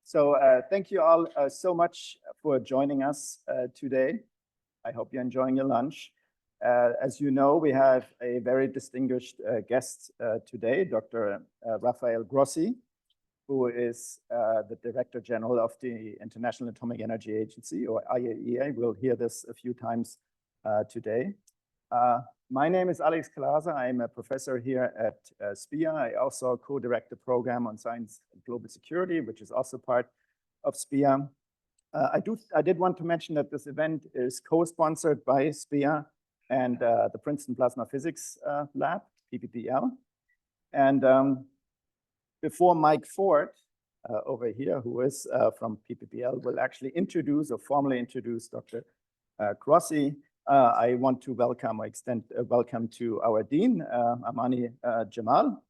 Thank you all so much for joining us today. I hope you're enjoying your lunch. As you know, we have a very distinguished guest today, Dr. Rafael Grossi, who is the Director General of the International Atomic Energy Agency, or IAEA. We'll hear this a few times today. My name is Alex Glaser. I'm a professor here at SPIA. I also co-direct the program on science and global security, which is also part of SPIA. I did want to mention that this event is co-sponsored by SPIA and the Princeton Plasma Physics Lab, PPPL. And before Mike Ford over here, who is from PPPL, will actually introduce or formally introduce Dr. Grossi, I want to welcome or extend a welcome to our Dean, Amani Jamal.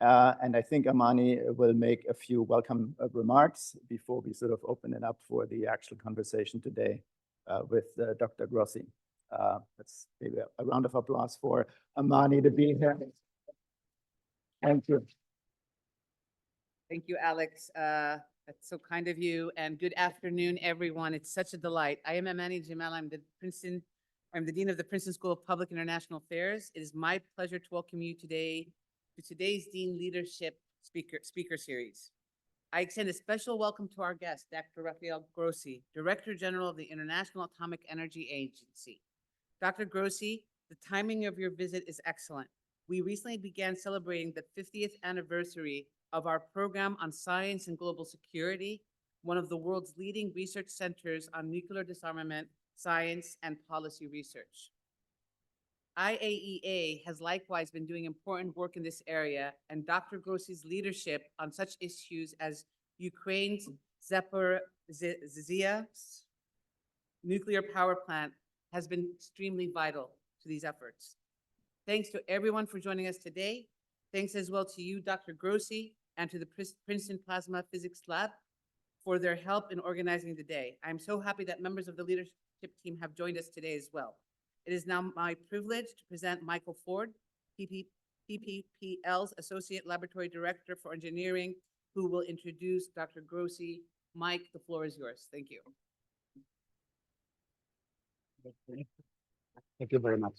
And I think Amani will make a few welcome remarks before we sort of open it up for the actual conversation today with Dr. Grossi. Let's maybe a round of applause for Amani to be here. Thank you. Thank you, Alex. That's so kind of you. And good afternoon, everyone. It's such a delight. I am Amani Jamal. I'm the Dean of the Princeton School of Public International Affairs. It is my pleasure to welcome you today to today's Dean Leadership Speaker Series. I extend a special welcome to our guest, Dr. Rafael Grossi, Director General of the International Atomic Energy Agency. Dr. Grossi, the timing of your visit is excellent. We recently began celebrating the 50th anniversary of our program on science and global security, one of the world's leading research centers on nuclear disarmament, science, and policy research. IAEA has likewise been doing important work in this area, and Dr. Grossi's leadership on such issues as Ukraine's Zaporizhzhia nuclear power plant has been extremely vital to these efforts. Thanks to everyone for joining us today. Thanks as well to you, Dr. Grossi, and to the Princeton Plasma Physics Lab for their help in organizing the day. I'm so happy that members of the leadership team have joined us today as well. It is now my privilege to present Michael Ford, PPPL's Associate Laboratory Director for Engineering, who will introduce Dr. Grossi. Mike, the floor is yours. Thank you. Thank you very much.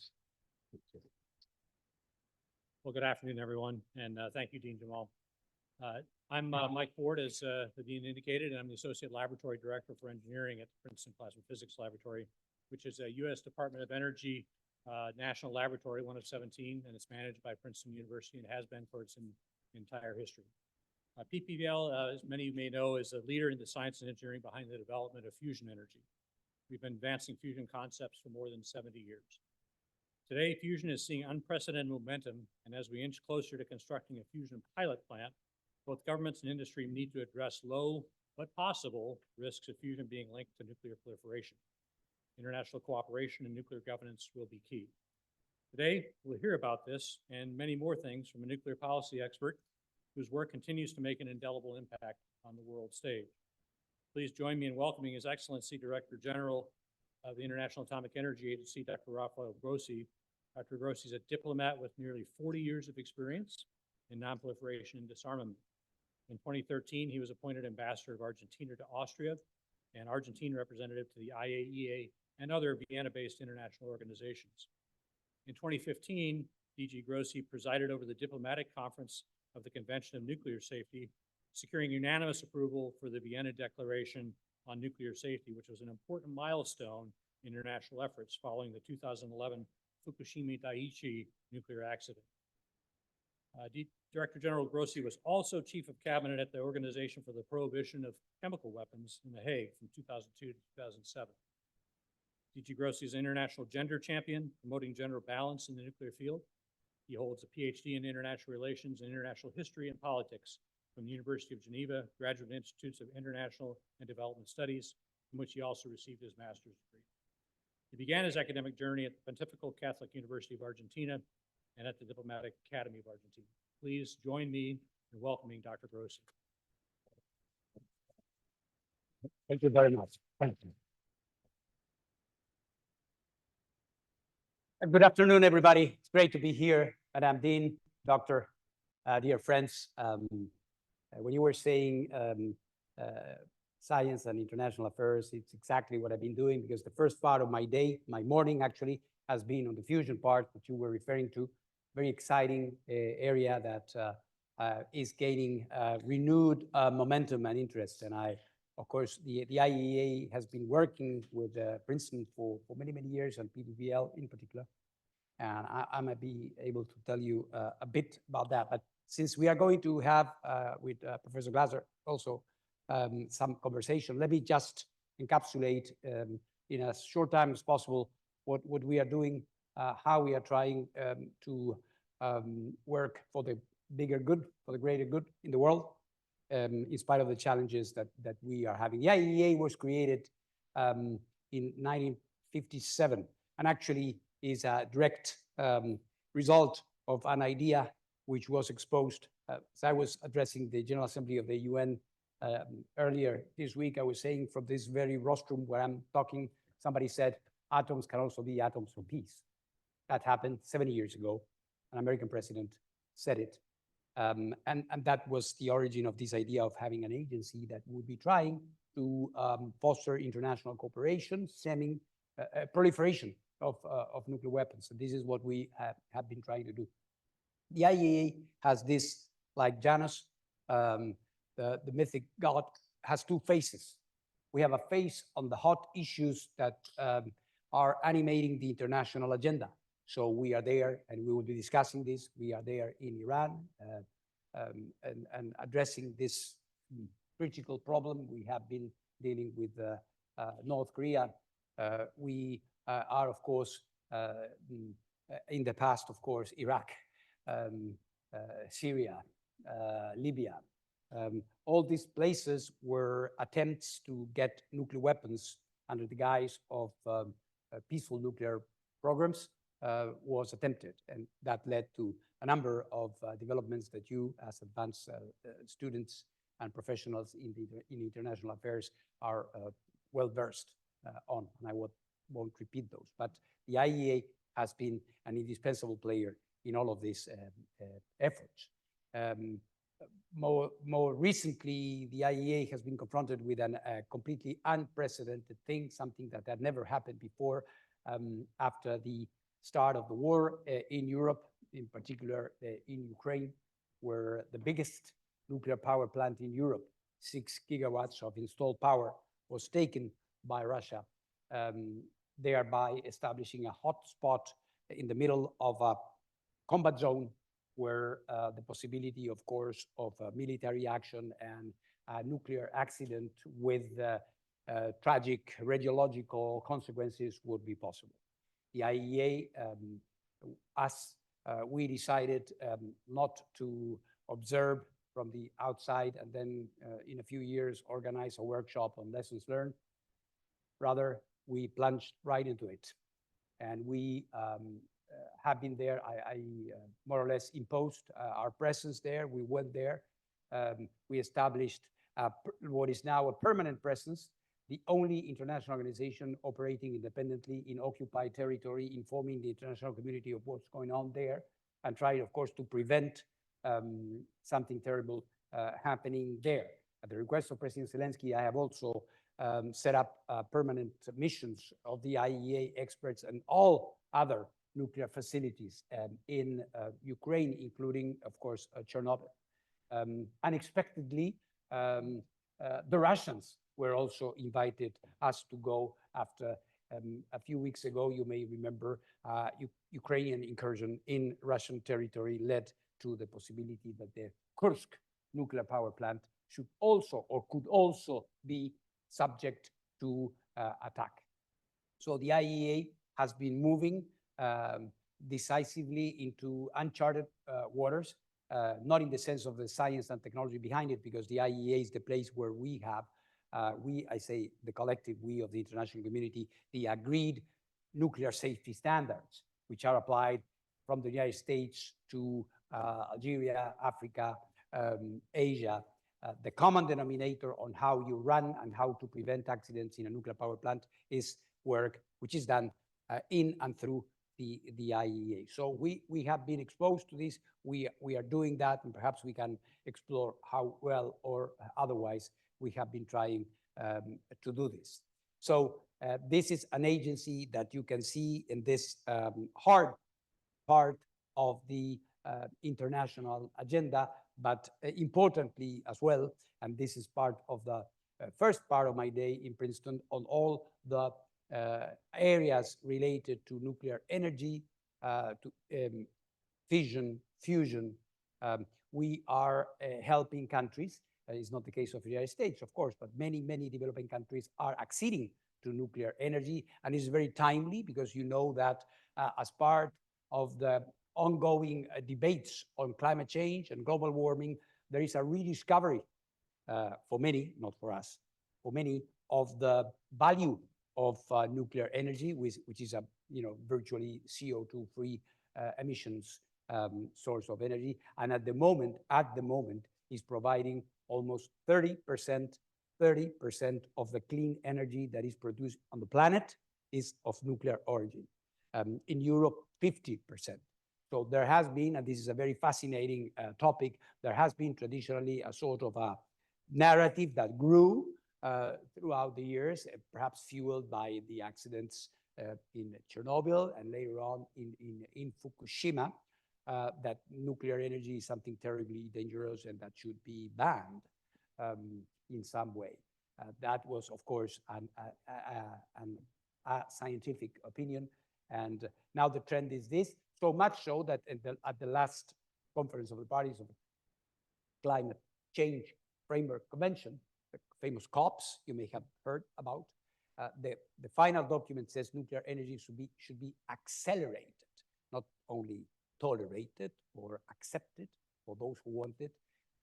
Well, good afternoon, everyone, and thank you, Dean Jamal. I'm Mike Ford, as the Dean indicated, and I'm the Associate Laboratory Director for Engineering at the Princeton Plasma Physics Laboratory, which is a U.S. Department of Energy national laboratory, one of 17, and it's managed by Princeton University and has been for its entire history. PPPL, as many of you may know, is a leader in the science and engineering behind the development of fusion energy. We've been advancing fusion concepts for more than 70 years. Today, fusion is seeing unprecedented momentum, and as we inch closer to constructing a fusion pilot plant, both governments and industry need to address low but possible risks of fusion being linked to nuclear proliferation. International cooperation and nuclear governance will be key. Today, we'll hear about this and many more things from a nuclear policy expert whose work continues to make an indelible impact on the world stage. Please join me in welcoming His Excellency Director General of the International Atomic Energy Agency, Dr. Rafael Grossi. Dr. Grossi is a diplomat with nearly 40 years of experience in nonproliferation and disarmament. In 2013, he was appointed Ambassador of Argentina to Austria and Argentine representative to the IAEA and other Vienna-based international organizations. In 2015, DG Grossi presided over the diplomatic conference of the Convention of Nuclear Safety, securing unanimous approval for the Vienna Declaration on Nuclear Safety, which was an important milestone in international efforts following the 2011 Fukushima Daiichi nuclear accident. Director General Grossi was also Chief of Cabinet at the Organization for the Prohibition of Chemical Weapons in The Hague from 2002 to 2007. DG Grossi is an international gender champion, promoting gender balance in the nuclear field. He holds a PhD in international relations and international history and politics from the University of Geneva, Graduate Institutes of International and Development Studies, from which he also received his master's degree. He began his academic journey at the Pontifical Catholic University of Argentina and at the Diplomatic Academy of Argentina. Please join me in welcoming Dr. Grossi. Thank you very much. Thank you. Good afternoon, everybody. It's great to be here. Madam Dean, Doctor, dear friends. When you were saying Science and International Affairs. It's exactly what I've been doing because the first part of my day, my morning actually, has been on the fusion part that you were referring to. Very exciting area that is gaining renewed momentum and interest. And of course, the IAEA has been working with Princeton for many, many years, and PBBL in particular. And I might be able to tell you a bit about that. But since we are going to have with Professor Glaser also some conversation, let me just encapsulate in as short time as possible what we are doing, how we are trying to work for the bigger good, for the greater good in the world, in spite of the challenges that we are having. The IAEA was created in 1957 and actually is a direct result of an idea which was exposed. As I was addressing the General Assembly of the UN earlier this week, I was saying from this very rostrum where I'm talking, somebody said, atoms can also be atoms for peace. That happened 70 years ago. An American president said it. And that was the origin of this idea of having an agency that would be trying to foster international cooperation, stemming proliferation of nuclear weapons. And this is what we have been trying to do. The IAEA has this, like Janus, the mythic god, has two faces. We have a face on the hot issues that are animating the international agenda. So we are there, and we will be discussing this. We are there in Iran and addressing this critical problem. We have been dealing with North Korea. We are, of course, in the past, of course, Iraq, Syria, Libya. All these places were attempts to get nuclear weapons under the guise of peaceful nuclear programs was attempted. And that led to a number of developments that you, as advanced students and professionals in international affairs, are well-versed on. And I won't repeat those. But the IAEA has been an indispensable player in all of these efforts. More recently, the IAEA has been confronted with a completely unprecedented thing, something that had never happened before after the start of the war in Europe, in particular in Ukraine, where the biggest nuclear power plant in Europe, 6 gigawatts of installed power, was taken by Russia, thereby establishing a hot spot in the middle of a combat zone where the possibility, of course, of military action and a nuclear accident with tragic radiological consequences would be possible. The IAEA, as we decided not to observe from the outside and then in a few years organize a workshop on lessons learned. Rather, we plunged right into it. And we have been there. I more or less imposed our presence there. We went there. We established what is now a permanent presence, the only international organization operating independently in occupied territory, informing the international community of what's going on there, and trying, of course, to prevent something terrible happening there. At the request of President Zelensky, I have also set up permanent missions of the IAEA experts and all other nuclear facilities in Ukraine, including, of course, Chernobyl. Unexpectedly, the Russians were also invited us to go after a few weeks ago. You may remember Ukrainian incursion in Russian territory led to the possibility that the Kursk nuclear power plant should also or could also be subject to attack. So the IAEA has been moving decisively into uncharted waters, not in the sense of the science and technology behind it, because the IAEA is the place where we have, I say the collective we of the international community, the agreed nuclear safety standards, which are applied from the United States to Algeria, Africa, Asia. The common denominator on how you run and how to prevent accidents in a nuclear power plant is work which is done in and through the IAEA. So we have been exposed to this. We are doing that, and perhaps we can explore how well or otherwise we have been trying to do this. So this is an agency that you can see in this hard part of the international agenda, but importantly as well, and this is part of the first part of my day in Princeton, on all the areas related to nuclear energy, to fission, fusion. We are helping countries. It's not the case of the United States, of course, but many, many developing countries are acceding to nuclear energy. And it's very timely because you know that as part of the ongoing debates on climate change and global warming, there is a rediscovery for many, not for us, for many, of the value of nuclear energy, which is a virtually CO2-free emissions source of energy, and at the moment, is providing almost 30% of the clean energy that is produced on the planet is of nuclear origin. In Europe, 50%. So there has been, and this is a very fascinating topic, there has been traditionally a sort of a narrative that grew throughout the years, perhaps fueled by the accidents in Chernobyl and later on in Fukushima, that nuclear energy is something terribly dangerous and that should be banned in some way. That was, of course, a scientific opinion. And now the trend is this, so much so that at the last Conference of the Parties of the Climate Change Framework Convention, the famous COPs you may have heard about, the final document says nuclear energy should be accelerated, not only tolerated or accepted for those who want it.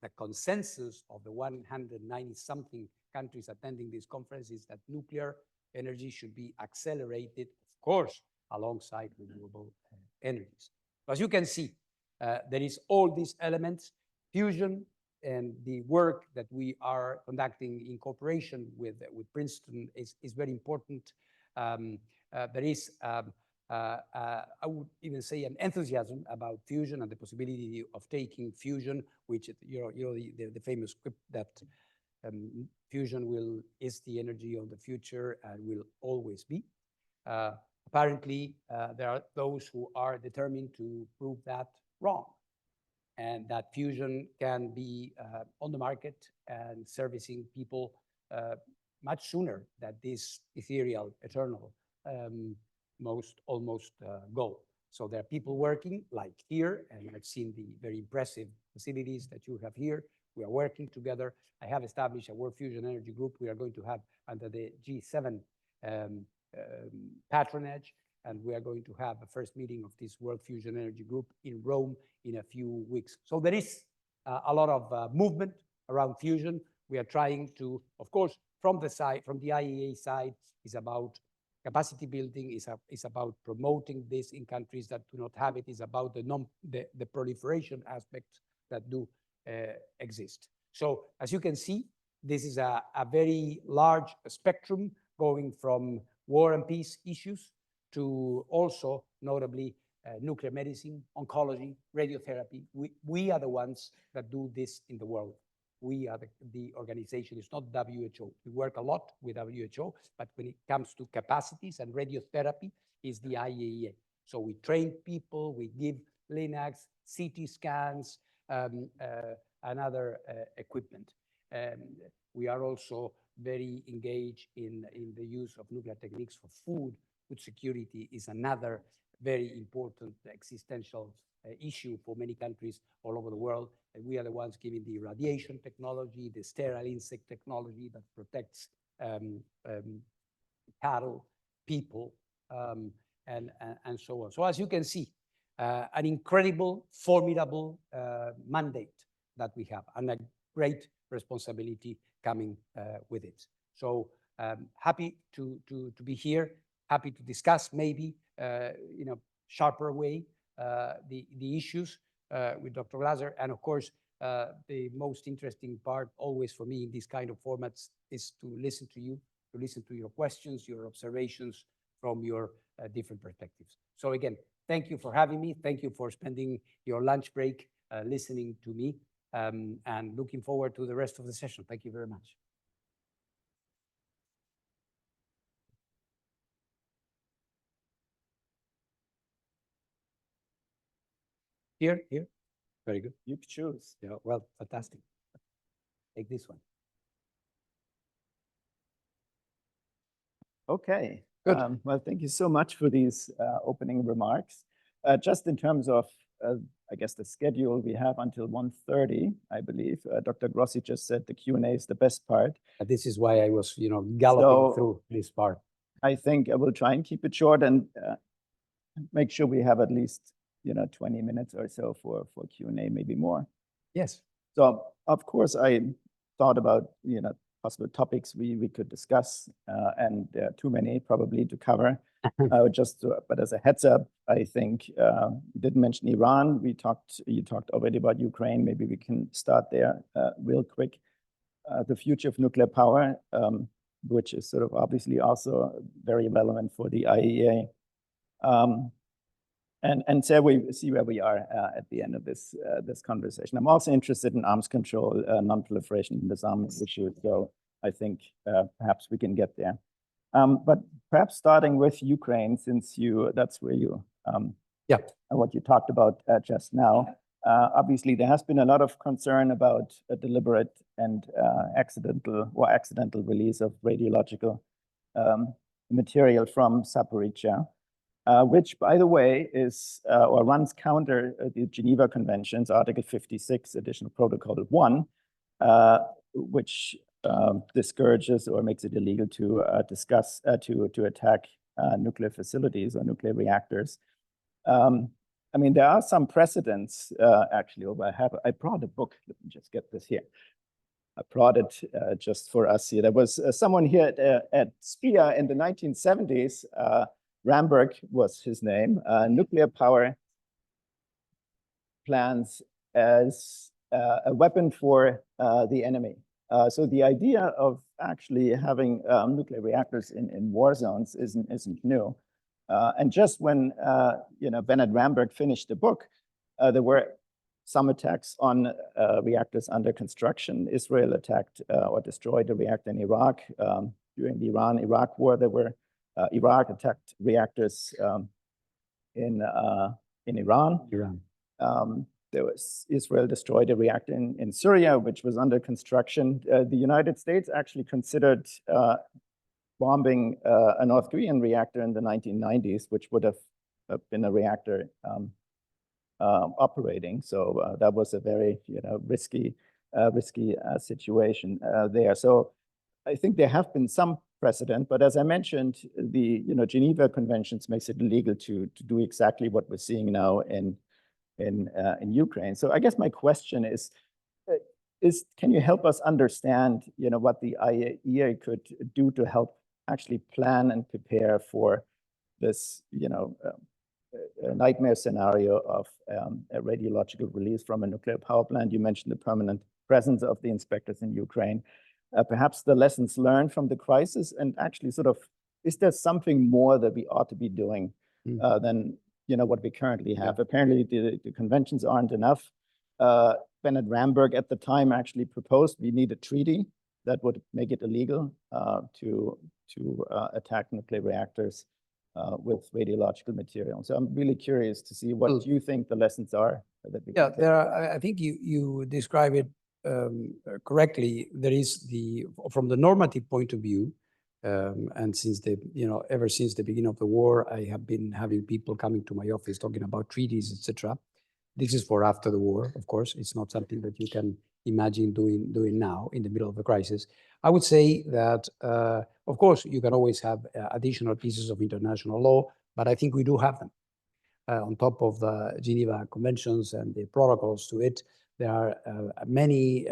The consensus of the 190-something countries attending this conference is that nuclear energy should be accelerated, of course, alongside renewable energies. As you can see, there is all these elements, fusion, and the work that we are conducting in cooperation with Princeton is very important. There is, I would even say, an enthusiasm about fusion and the possibility of taking fusion, which the famous quip that fusion is the energy of the future and will always be. Apparently, there are those who are determined to prove that wrong, and that fusion can be on the market and servicing people much sooner than this ethereal, eternal, almost goal. So there are people working, like here, and I've seen the very impressive facilities that you have here. We are working together. I have established a World Fusion Energy Group. We are going to have under the G7 patronage, and we are going to have a first meeting of this World Fusion Energy Group in Rome in a few weeks. So there is a lot of movement around fusion. We are trying to, of course, from the IAEA side, is about capacity building, is about promoting this in countries that do not have it, is about the proliferation aspects that do exist. So as you can see, this is a very large spectrum going from war and peace issues to also notably nuclear medicine, oncology, radiotherapy. We are the ones that do this in the world. We are the organization. It's not WHO. We work a lot with WHO, but when it comes to capacities and radiotherapy, is the IAEA. So we train people, we give Linacs, CT scans, and other equipment. We are also very engaged in the use of nuclear techniques for food. Food security is another very important existential issue for many countries all over the world. And we are the ones giving the irradiation technology, the sterile insect technology that protects cattle, people, and so on. So as you can see, an incredible, formidable mandate that we have, and a great responsibility coming with it. So happy to be here, happy to discuss maybe in a sharper way the issues with Dr. Glaser. And of course, the most interesting part always for me in these kind of formats is to listen to you, to listen to your questions, your observations from your different perspectives. So again, thank you for having me. Thank you for spending your lunch break listening to me, and looking forward to the rest of the session. Thank you very much. Here, here. Very good. You choose. Yeah, well, fantastic. Take this one. Okay. Good. Well, thank you so much for these opening remarks. Just in terms of, I guess, the schedule, we have until 1:30, I believe. Dr. Grossi just said the Q&A is the best part. This is why I was, galloping So- through this part. I think I will try and keep it short and make sure we have at least 20 minutes or so for Q&A, maybe more. Yes. So of course I thought about possible topics we could discuss, and there are too many probably to cover. But as a heads up, I think you didn't mention Iran. You talked already about Ukraine. Maybe we can start there real quick. The future of nuclear power, which is sort of obviously also very relevant for the IAEA. And so we see where we are at the end of this conversation. I'm also interested in arms control, nonproliferation, and disarmament issues. So I think perhaps we can get there. But perhaps starting with Ukraine, since that's where you what you talked about just now. Obviously, there has been a lot of concern about a deliberate and accidental release of radiological material from Zaporizhzhia. Which, by the way, is or runs counter the Geneva Conventions, Article 56, Additional Protocol 1, which discourages or makes it illegal to attack nuclear facilities or nuclear reactors. I mean, there are some precedents actually. I brought a book. Let me just get this here. I brought it just for us here. There was someone here at SPIA in the 1970s. Ramberg was his name. Nuclear power plants as a weapon for the enemy. So the idea of actually having nuclear reactors in war zones isn't new. And just when Bernard Ramberg finished the book, there were some attacks on reactors under construction. Israel attacked or destroyed a reactor in Iraq during the Iran-Iraq war. There were Iraq attacked reactors in Iran. There was Israel destroyed a reactor in Syria, which was under construction. The United States actually considered bombing a North Korean reactor in the 1990s, which would have been a reactor operating. So that was a very risky situation there. So I think there have been some precedent, but as I mentioned, the Geneva Conventions makes it illegal to do exactly what we're seeing now in Ukraine. So I guess my question is can you help us understand what the IAEA could do to help actually plan and prepare for this a nightmare scenario of a radiological release from a nuclear power plant? You mentioned the permanent presence of the inspectors in Ukraine. Perhaps the lessons learned from the crisis, and actually is there something more that we ought to be doing than what we currently have? Yeah. Apparently the conventions aren't enough. Bernard Ramberg at the time actually proposed we need a treaty that would make it illegal to attack nuclear reactors with radiological material. So I'm really curious to see what you think the lessons are that we can take. I think you describe it correctly. There is from the normative point of view, and since ever since the beginning of the war, I have been having people coming to my office talking about treaties, etc. This is for after the war, of course. It's not something that you can imagine doing now in the middle of the crisis. I would say that, of course, you can always have additional pieces of international law, but I think we do have them. On top of the Geneva Conventions and the protocols to it, there are many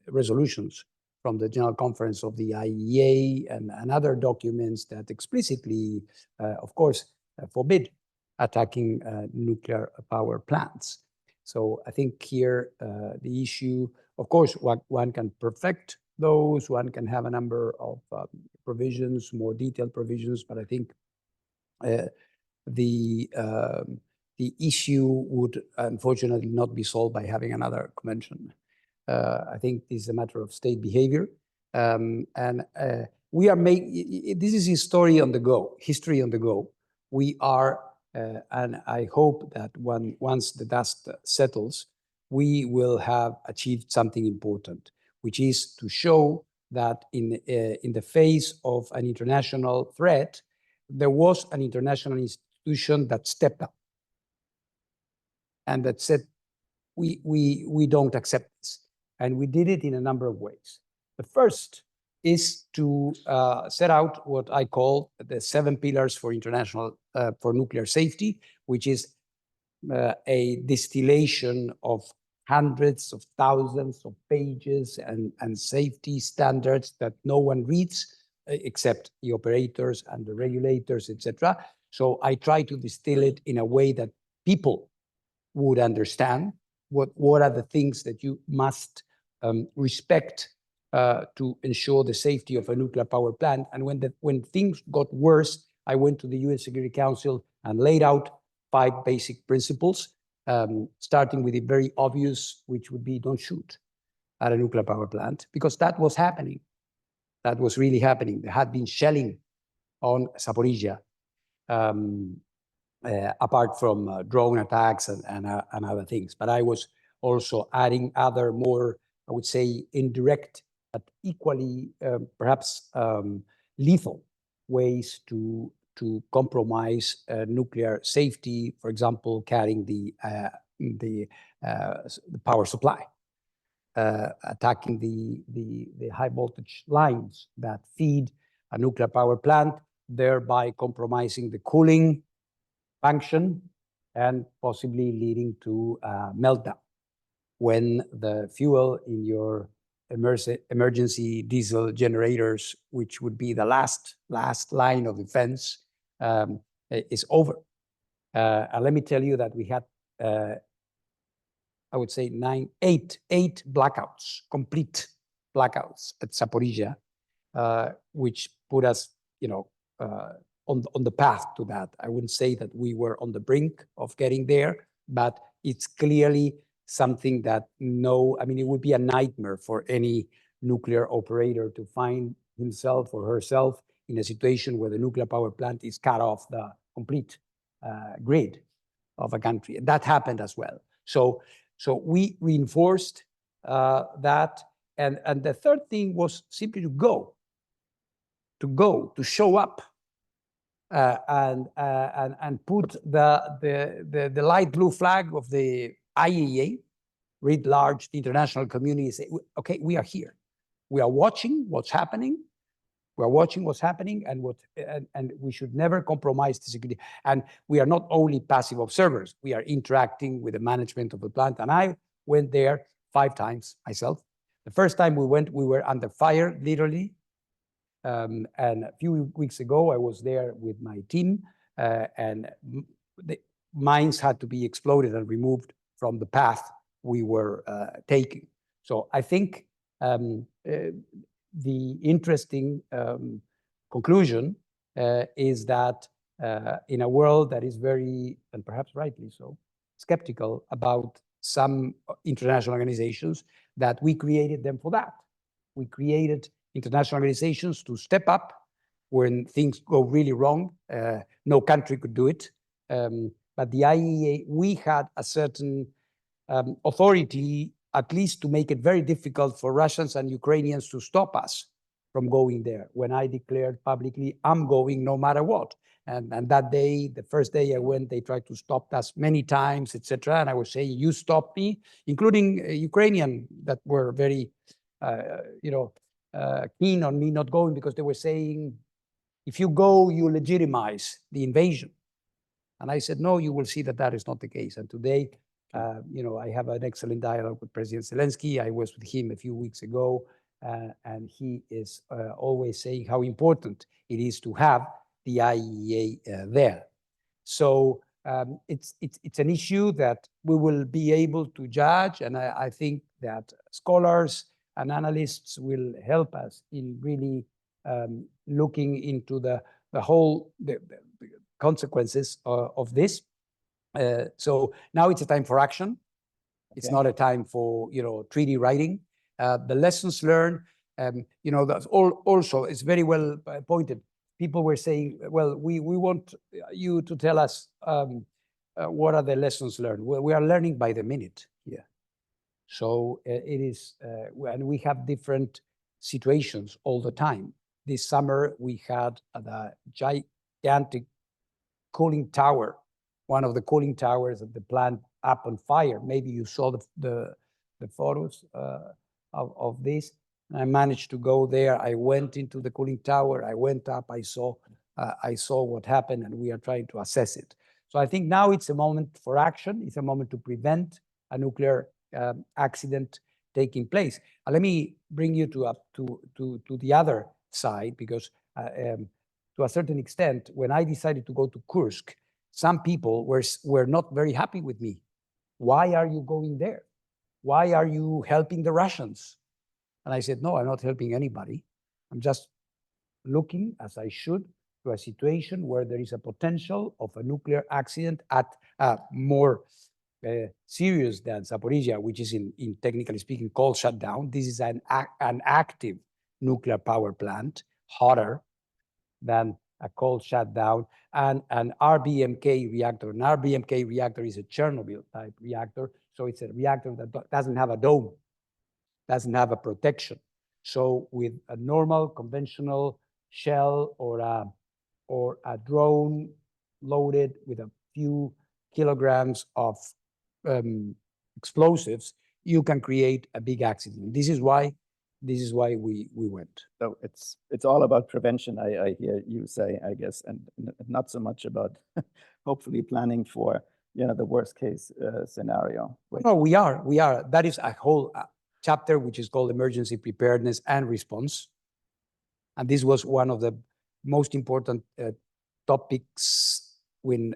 resolutions from the General Conference of the IAEA and other documents that explicitly, of course, forbid attacking nuclear power plants. So I think here the issue, of course, one can perfect those, one can have a number of provisions, more detailed provisions, but I think the issue would unfortunately not be solved by having another convention. I think this is a matter of state behavior. We are this is history on the go. We are And I hope that once the dust settles, we will have achieved something important, which is to show that in the face of an international threat, there was an international institution that stepped up and that said, we don't accept this. And we did it in a number of ways. The first is to set out what I call the 7 pillars for for nuclear safety, which is a distillation of hundreds of thousands of pages and safety standards that no one reads except the operators and the regulators, etc. So I try to distill it in a way that people would understand what are the things that you must respect to ensure the safety of a nuclear power plant. And when things got worse, I went to the UN Security Council and laid out 5 basic principles, starting with the very obvious, which would be don't shoot at a nuclear power plant, because that was happening. That was really happening. There had been shelling on Zaporizhia, apart from drone attacks and other things. But I was also adding other more, I would say, indirect, but equally perhaps lethal ways to compromise nuclear safety. For example, carrying the power supply, attacking the high voltage lines that feed a nuclear power plant, thereby compromising the cooling function and possibly leading to meltdown when the fuel in your emergency diesel generators, which would be the last line of defense, is over. And let me tell you that we had, I would say, 8 blackouts, complete blackouts at Zaporizhia, which put us, on the path to that. I wouldn't say that we were on the brink of getting there, but it's clearly something that it would be a nightmare for any nuclear operator to find himself or herself in a situation where the nuclear power plant is cut off the complete grid of a country. And that happened as well. So we reinforced that. And the third thing was simply to show up and put the light blue flag of the IAEA, writ large, the international community, say, okay, we are here. We are watching what's happening. We are watching what's happening, and we should never compromise the security. And we are not only passive observers. We are interacting with the management of the plant. And I went there 5 times myself. The first time we went, we were under fire, literally. And a few weeks ago, I was there with my team, and the mines had to be exploded and removed from the path we were taking. So I think the interesting conclusion is that in a world that is very, and perhaps rightly so, skeptical about some international organizations, that we created them for that. We created international organizations to step up when things go really wrong. No country could do it. But the IAEA, we had a certain authority, at least to make it very difficult for Russians and Ukrainians to stop us from going there. When I declared publicly, I'm going no matter what. And that day, the first day I went, they tried to stop us many times, etc. And I was saying, you stop me, including Ukrainian that were very, keen on me not going, because they were saying, if you go, you legitimize the invasion. And I said, no, you will see that that is not the case. And today, I have an excellent dialogue with President Zelensky. I was with him a few weeks ago, and he is always saying how important it is to have the IAEA there. So it's an issue that we will be able to judge, and I think that scholars and analysts will help us in really looking into the whole the consequences of this. So now it's a time for action. It's not a time for treaty writing. The lessons learned, that's also is very well pointed. people were saying, well, we want you to tell us what are the lessons learned. Well, we are learning by the minute here. So it is, and we have different situations all the time. This summer, we had the gigantic cooling tower, one of the cooling towers of the plant up on fire. Maybe you saw the photos of this. I managed to go there. I went into the cooling tower. I went up. I saw what happened, and we are trying to assess it. So I think now it's a moment for action. It's a moment to prevent a nuclear accident taking place. Let me bring you to the other side, because to a certain extent, when I decided to go to Kursk, some people were not very happy with me. Why are you going there? Why are you helping the Russians? And I said, no, I'm not helping anybody. I'm just looking, as I should, to a situation where there is a potential of a nuclear accident at more serious than Zaporizhia, which is in technically speaking cold shutdown. This is an active nuclear power plant, hotter than a cold shutdown, and an RBMK reactor. An RBMK reactor is a Chernobyl type reactor, so it's a reactor that doesn't have a dome, doesn't have a protection. So with a normal conventional shell or a drone loaded with a few kilograms of explosives, you can create a big accident. This is why we went. So it's all about prevention, I hear you say, I guess, and not so much about hopefully planning for the worst case scenario. No, we are. That is a whole chapter which is called emergency preparedness and response. And this was one of the most important topics with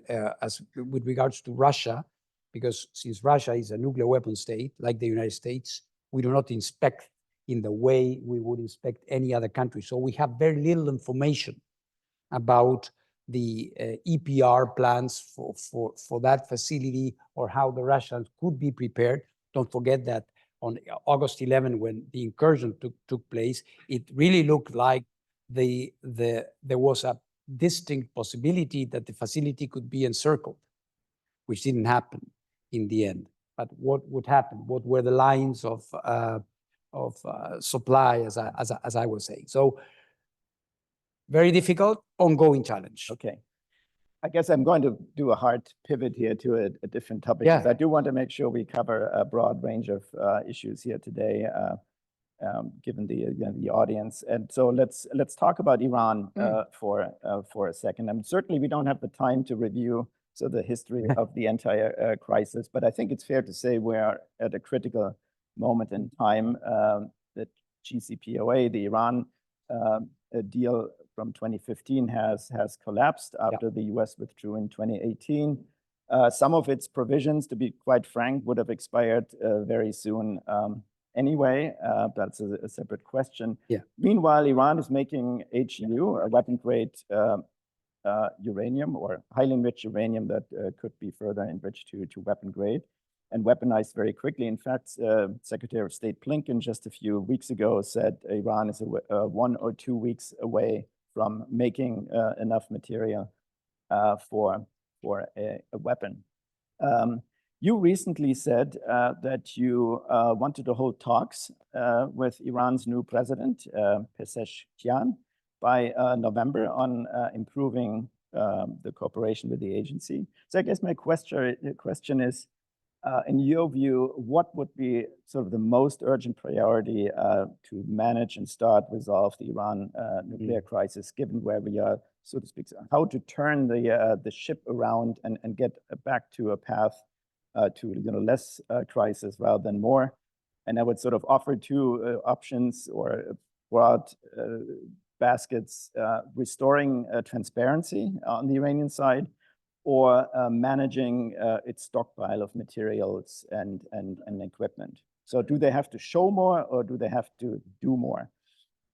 regards to Russia, because since Russia is a nuclear weapon state, like the United States, we do not inspect in the way we would inspect any other country. So we have very little information about the EPR plans for that facility, or how the Russians could be prepared. Don't forget that on August 11, when the incursion took place, it really looked like there was a distinct possibility that the facility could be encircled, which didn't happen in the end. But what would happen? What were the lines of supply, as I was saying? So very difficult, ongoing challenge. Okay. I guess I'm going to do a hard pivot here to a different topic. Yeah. Because I do want to make sure we cover a broad range of issues here today, given the audience. And so let's talk about Iran for a second. And certainly we don't have the time to review the history of the entire crisis, but I think it's fair to say we're at a critical moment in time. The GCPOA, the Iran deal from 2015 has collapsed after the US withdrew in 2018. Some of its provisions, to be quite frank, would have expired very soon anyway. That's a separate question. Yeah. Meanwhile, Iran is making HU, a weapon-grade uranium, or highly enriched uranium that could be further enriched to weapon grade and weaponized very quickly. In fact, Secretary of State Blinken just a few weeks ago said Iran is 1 or 2 weeks away from making enough material for a weapon. You recently said that you wanted to hold talks with Iran's new president, Pezeshkian, by November on improving the cooperation with the agency. So I guess my question is, in your view, what would be sort of the most urgent priority to manage and start resolve the Iran nuclear crisis, given where we are, so to speak? How to turn the ship around and get back to a path to less crisis rather than more? And I would sort of offer two options or broad baskets: restoring transparency on the Iranian side, or managing its stockpile of materials and equipment. So do they have to show more, or do they have to do more?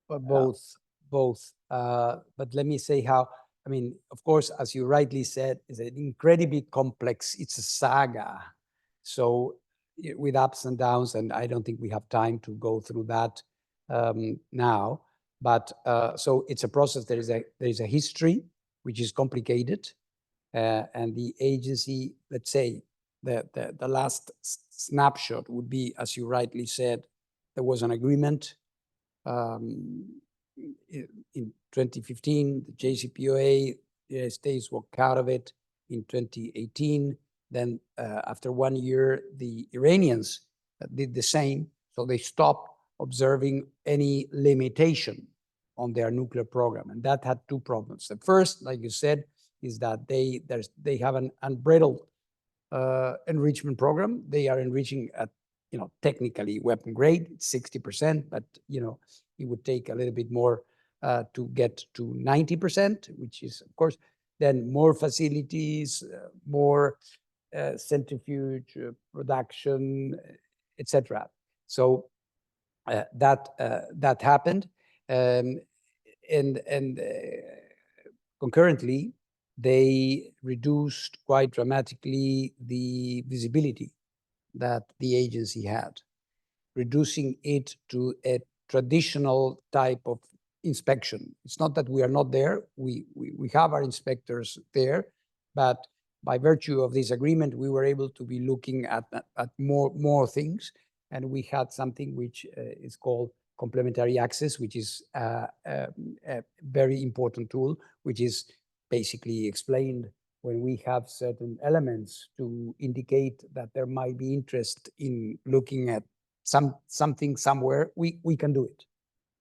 Both. But let me say how, I mean, of course, as you rightly said, it's an incredibly complex, it's a saga. So with ups and downs, and I don't think we have time to go through that now. But so it's a process. There is a history which is complicated, and the agency, let's say, the last snapshot would be, as you rightly said, there was an agreement in 2015. The JCPOA, the United States walked out of it in 2018. Then after 1 year, the Iranians did the same. So they stopped observing any limitation on their nuclear program. And that had two problems. The first, like you said, is that they have an unbridled enrichment program. They are enriching at, technically weapon grade, 60%, but, it would take a little bit more to get to 90%, which is, of course, then more facilities, more centrifuge production, etc. So that happened, and concurrently, they reduced quite dramatically the visibility that the agency had, reducing it to a traditional type of inspection. It's not that we are not there. We have our inspectors there, but by virtue of this agreement, we were able to be looking at more things. And we had something which is called complementary access, which is a very important tool, which is basically explained when we have certain elements to indicate that there might be interest in looking at something somewhere, we can do it.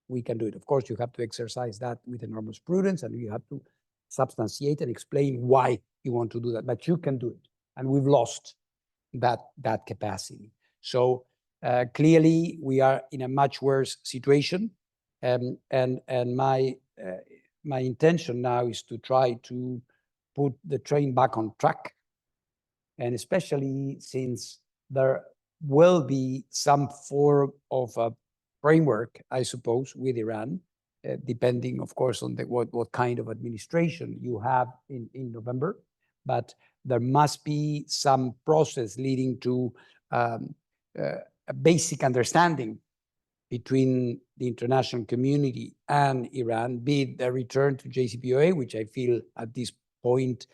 We can do it. Of course, you have to exercise that with enormous prudence, and you have to substantiate and explain why you want to do that, but you can do it. And we've lost that capacity. So clearly, we are in a much worse situation. And my intention now is to try to put the train back on track. And especially since there will be some form of a framework, I suppose, with Iran, depending, of course, on what kind of administration you have in November. But there must be some process leading to a basic understanding between the international community and Iran, be it the return to JCPOA, which I feel at this point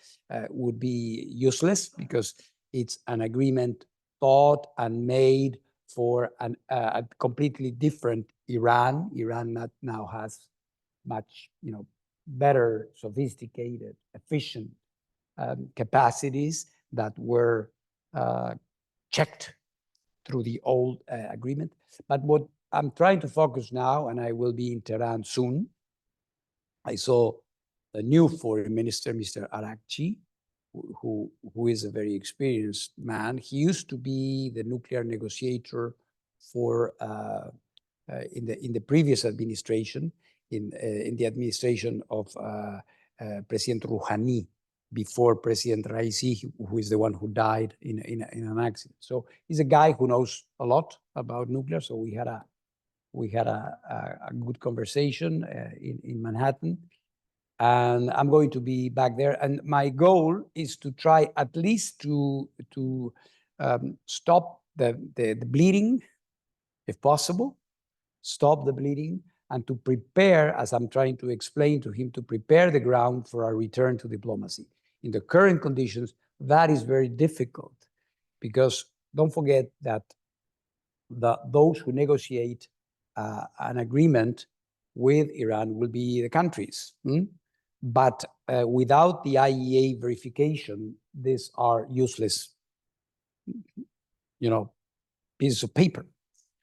would be useless because it's an agreement thought and made for a completely different Iran. Iran that now has much, better, sophisticated, efficient capacities that were checked through the old agreement. But what I'm trying to focus now, and I will be in Tehran soon, I saw the new foreign minister, Mr. Arakchi, who is a very experienced man. He used to be the nuclear negotiator for in the previous administration, in the administration of President Rouhani, before President Raisi, who is the one who died in an accident. So he's a guy who knows a lot about nuclear. So we had a good conversation in Manhattan. And I'm going to be back there. And my goal is to try at least to stop the bleeding, if possible, stop the bleeding, and to prepare, as I'm trying to explain to him, to prepare the ground for a return to diplomacy. In the current conditions, that is very difficult because don't forget that those who negotiate an agreement with Iran will be the countries. But without the IAEA verification, these are useless, pieces of paper.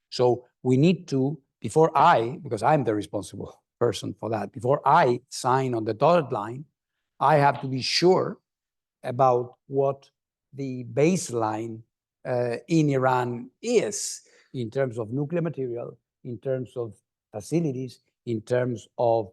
So we need to, because I'm the responsible person for that, before I sign on the dotted line, I have to be sure about what the baseline in Iran is in terms of nuclear material, in terms of facilities, in terms of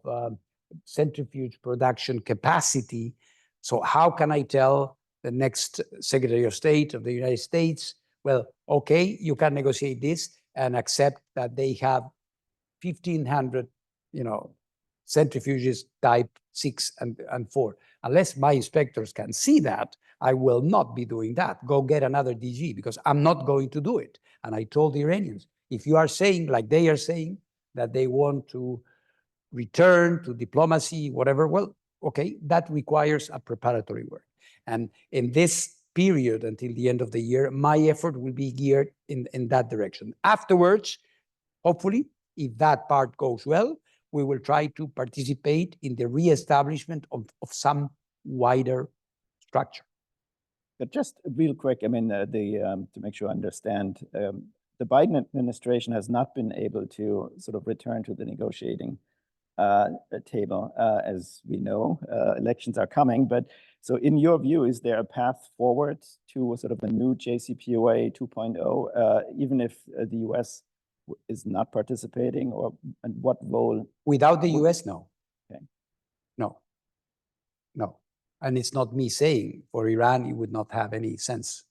centrifuge production capacity. So how can I tell the next Secretary of State of the United States, well, okay, you can negotiate this and accept that they have 1,500, centrifuges type 6 and 4. Unless my inspectors can see that, I will not be doing that. Go get another DG because I'm not going to do it. And I told the Iranians, if you are saying, like they are saying, that they want to return to diplomacy, whatever, well, okay, that requires a preparatory work. And in this period until the end of the year, my effort will be geared in that direction. Afterwards, hopefully, if that part goes well, we will try to participate in the reestablishment of some wider structure. But just real quick, I mean, to make sure I understand, the Biden administration has not been able to sort of return to the negotiating table, as we know. Elections are coming, but so in your view, is there a path forward to sort of a new JCPOA 2.0, even if the US is not participating, or and what role? Without the US, no. Okay. No. And it's not me saying, for Iran, it would not have any sense.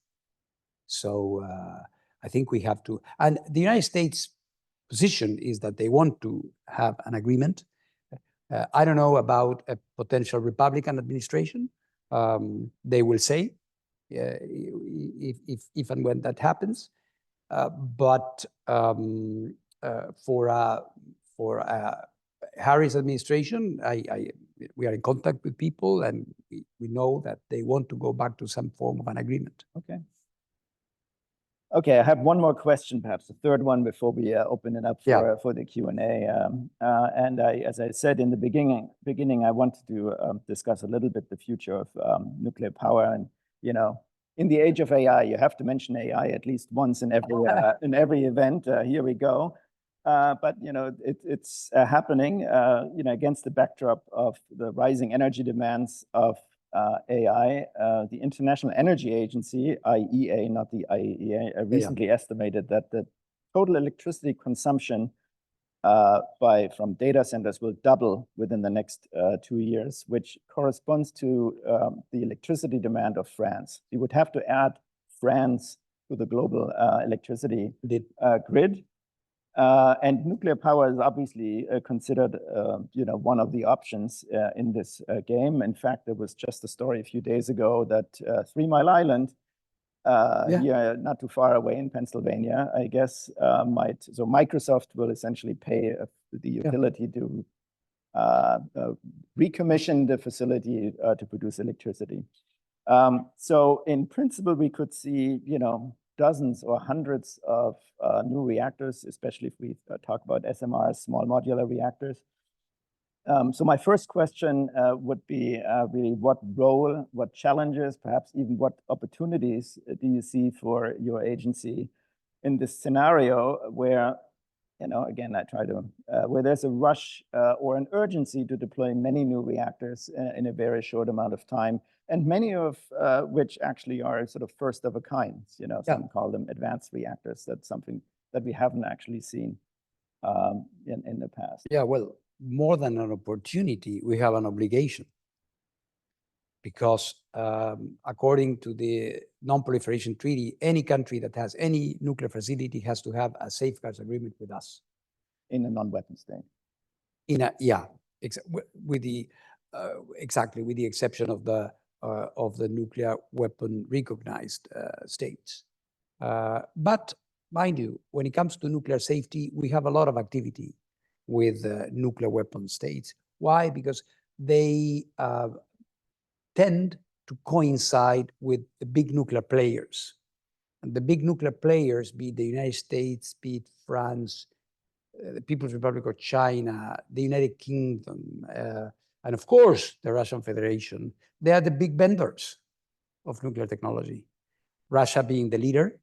So I think we have to, and the United States position is that they want to have an agreement. I don't know about a potential Republican administration. They will say if and when that happens. But for a Harris administration, we are in contact with people, and we know that they want to go back to some form of an agreement. Okay. Okay, I have one more question, perhaps the third one, before we open it up for the Q&A. And as I said in the beginning, I wanted to discuss a little bit the future of nuclear power. And in the age of AI, you have to mention AI at least once in every event. Here we go. But it's happening. Against the backdrop of the rising energy demands of AI, the International Energy Agency, IEA, not the IAEA, recently estimated that the total electricity consumption from data centers will double within the next 2 years, which corresponds to the electricity demand of France. You would have to add France to the global electricity grid. And nuclear power is obviously considered, one of the options in this game. In fact, there was just a story a few days ago that 3 Mile Island, here not too far away in Pennsylvania, I guess, so Microsoft will essentially pay the utility to recommission the facility to produce electricity. So in principle, we could see, dozens or hundreds of new reactors, especially if we talk about SMRs, small modular reactors. So my first question would be really what role, what challenges, perhaps even what opportunities do you see for your agency in this scenario where, again, where there's a rush or an urgency to deploy many new reactors in a very short amount of time, and many of which actually are sort of first of a kind. Some call them advanced reactors. That's something that we haven't actually seen in the past. Yeah, well, more than an opportunity, we have an obligation. Because according to the non-proliferation treaty, any country that has any nuclear facility has to have a safeguards agreement with us. In a non-weapon state. With the exception of the nuclear weapon recognized states. But mind you, when it comes to nuclear safety, we have a lot of activity with nuclear weapon states. Why? Because they tend to coincide with the big nuclear players. And the big nuclear players, be it the United States, be it France, the People's Republic of China, the United Kingdom, and of course, the Russian Federation, they are the big vendors of nuclear technology. Russia being the leader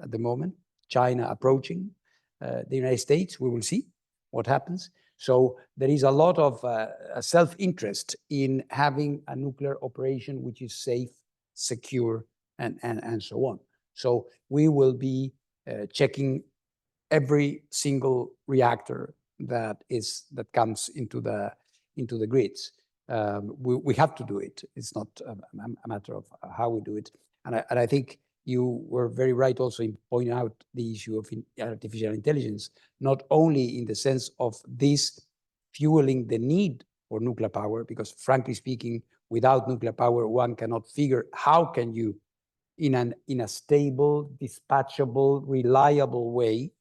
at the moment, China approaching, the United States, we will see what happens. So there is a lot of self-interest in having a nuclear operation which is safe, secure, and so on. So we will be checking every single reactor that comes into the grids. We have to do it. It's not a matter of how we do it. And I think you were very right also in pointing out the issue of artificial intelligence, not only in the sense of this fueling the need for nuclear power, because frankly speaking, without nuclear power, one cannot figure how can you, in a stable, dispatchable, reliable way,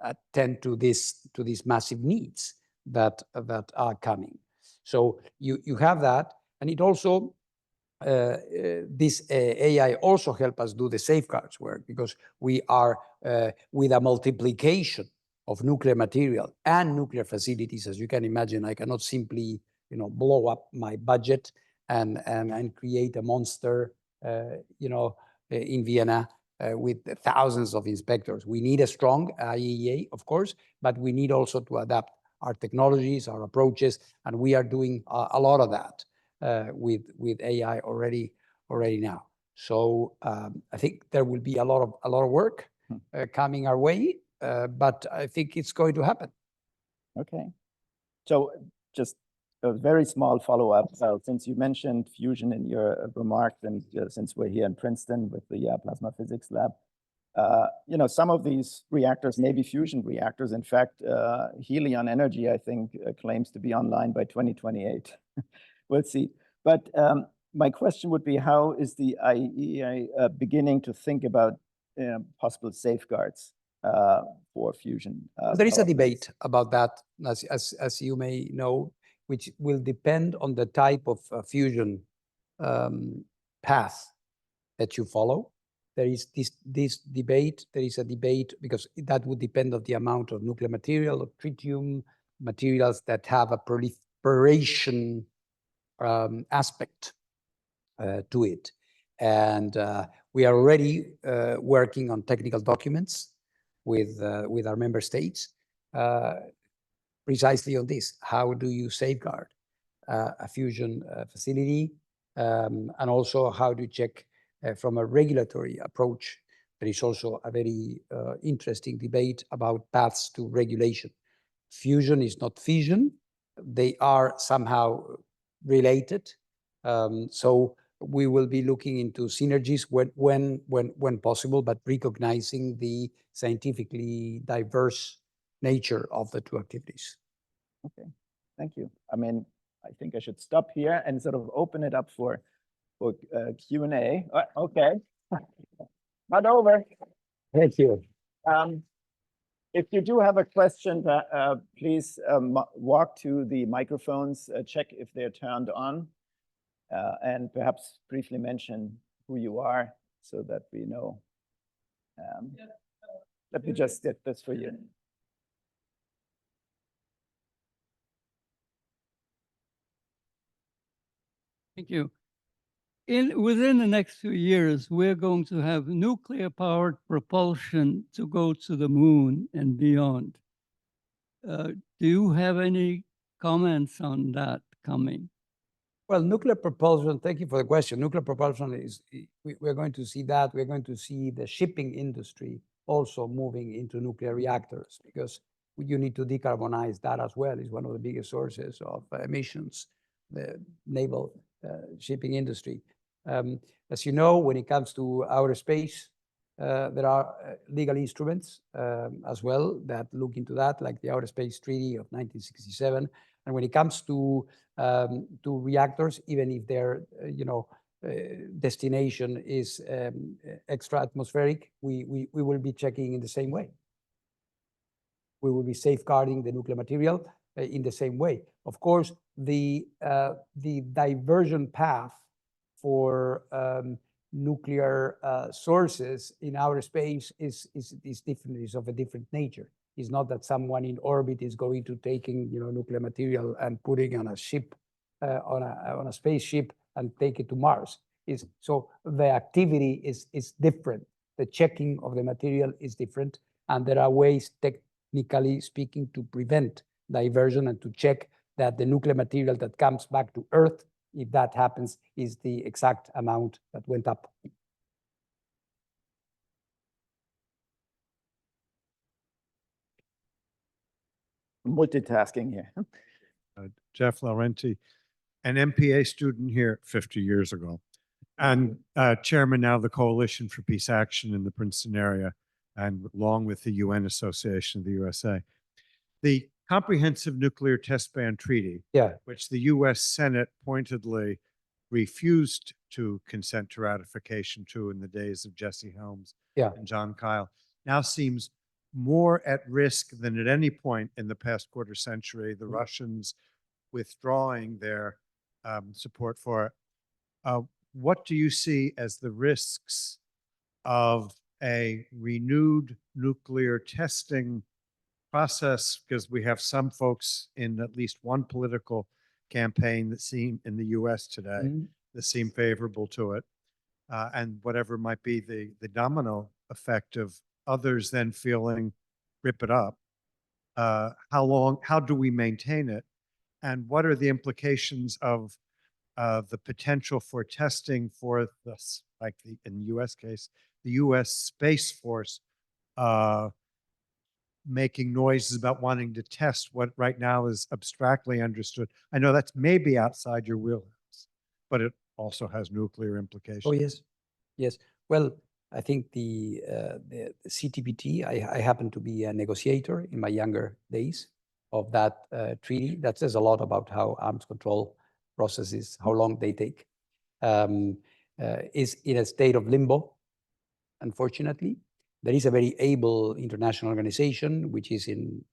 attend to these massive needs that are coming. So you have that, and it also this AI also help us do the safeguards work, because we are with a multiplication of nuclear material and nuclear facilities. As you can imagine, I cannot simply blow up my budget and create a monster in Vienna with thousands of inspectors. We need a strong IAEA, of course, but we need also to adapt our technologies, our approaches, and we are doing a lot of that with AI already now. So I think there will be a lot of work coming our way, but I think it's going to happen. Okay. So just a very small follow-up. Since you mentioned fusion in your remarks, and since we're here in Princeton with the plasma physics lab, some of these reactors may be fusion reactors. In fact, Helion Energy, I think, claims to be online by 2028. We'll see. But my question would be, how is the IAEA beginning to think about possible safeguards for fusion? There is a power debate plants? about that, as you may know, which will depend on the type of fusion path that you follow. There is this debate. There is a debate because that would depend on the amount of nuclear material, of tritium materials that have a proliferation aspect to it. And we are already working on technical documents with our member states precisely on this. How do you safeguard a fusion facility? And also how do you check from a regulatory approach? There is also a very interesting debate about paths to regulation. Fusion is not fission. They are somehow related. So we will be looking into synergies when possible, but recognizing the scientifically diverse nature of the two activities. Okay, thank you. I mean, I think I should stop here and sort of open it up for Q&A. Okay, not over. Thank you. If you do have a question, please walk to the microphones, check if they're turned on, and perhaps briefly mention who you are so that we know. Let me just get this for you. Thank you. Within the next few years, we're going to have nuclear-powered propulsion to go to the moon and beyond. Do you have any comments on that coming? Well, nuclear propulsion, thank you for the question. Nuclear propulsion is, we're going to see that. We're going to see the shipping industry also moving into nuclear reactors, because you need to decarbonize that as well. It's one of the biggest sources of emissions, the naval shipping industry. As you know, when it comes to outer space, there are legal instruments as well that look into that, like the Outer Space Treaty of 1967. And when it comes to reactors, even if their destination is extra atmospheric, we will be checking in the same way. We will be safeguarding the nuclear material in the same way. Of course, the diversion path for nuclear sources in outer space is different, is of a different nature. It's not that someone in orbit is going to taking nuclear material and putting on a ship, on a spaceship, and take it to Mars. So the activity is different. The checking of the material is different, and there are ways, technically speaking, to prevent diversion and to check that the nuclear material that comes back to Earth, if that happens, is the exact amount that went up. Multitasking here. Jeff Laurenti, an MPA student here 50 years ago, and chairman now of the Coalition for Peace Action in the Princeton area, and along with the UN Association of the USA. The Comprehensive Nuclear Test Ban Treaty, which the US Senate pointedly refused to consent to ratification to in the days of Jesse Helms and John Kyle, now seems more at risk than at any point in the past quarter century, the Russians withdrawing their support for it. What do you see as the risks of a renewed nuclear testing process? Because we have some folks in at least one political campaign that seem in the US today that seem favorable to it. And whatever might be the domino effect of others then feeling, rip it up. How do we maintain it? And what are the implications of the potential for testing for this, like in the US case, the US Space Force making noises about wanting to test what right now is abstractly understood. I know that's maybe outside your wheelhouse, but it also has nuclear implications. Oh, yes. Yes. Well, I think the CTBT, I happen to be a negotiator in my younger days of that treaty. That says a lot about how arms control processes, how long they take, is in a state of limbo, unfortunately. There is a very able international organization which is in,